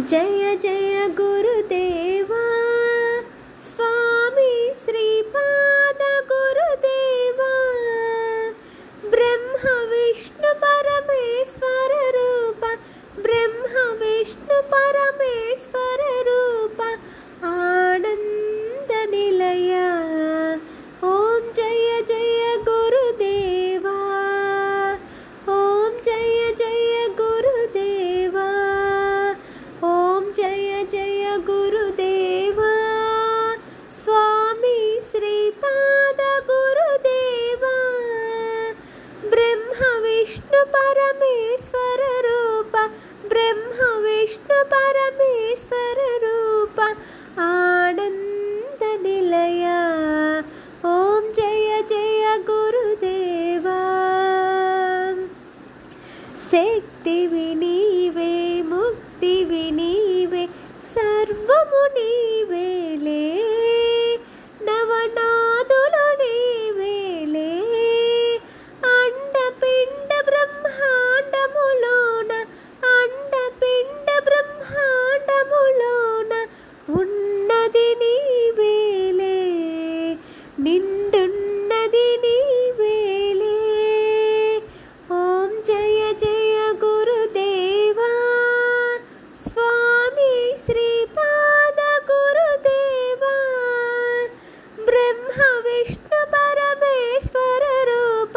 జయ జయ గురుదేవా స్వామి శ్రీపాద గురుదేవా బ్రహ్మ విష్ణు పరమేశ్వర రూప బ్రహ్మ విష్ణు పరమేశ్వర రూప ఆనంద నిలయ ఓం జయ జయ గురుదేవా ఓం జయ జయ గురుదేవా ఓం జయ జయ గురుదేవా స్వామి శ్రీపాద గురుదేవా బ్రహ్మ విష్ణు పరమేశ్వర రూప బ్రహ్మ విష్ణు పరమేశ్వర రూప ఆనంద నిలయ ఓం జయ జయ గురుదేవా శక్తివి నీవే ముక్తివి నీవే సర్వము నీవేలే నవనాదులు నీవేలే అండపిండ బ్రహ్మాండములోన అండపిండ బ్రహ్మాండములోన ఉన్నది నీవేలే నిండున్నది నీవేలే ఓం జయ జయ గురుదేవా స్వామి శ్రీపాద గురుదేవా బ్రహ్మ విష్ణు పరమేశ్వర రూప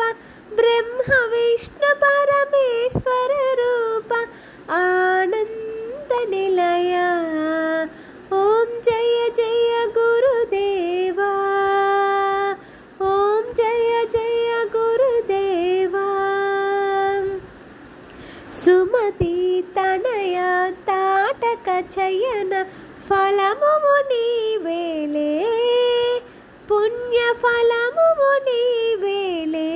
బ్రహ్మ విష్ణు పరమేశ్వర రూప ఆనంద నిలయ ఓం జయ జయ గురుదేవా ఓం జయ జయ గురుదేవా సుమతి తనయ తాటక చయన ఫలము నీవేలే పుణ్య ఫలము నీవేలే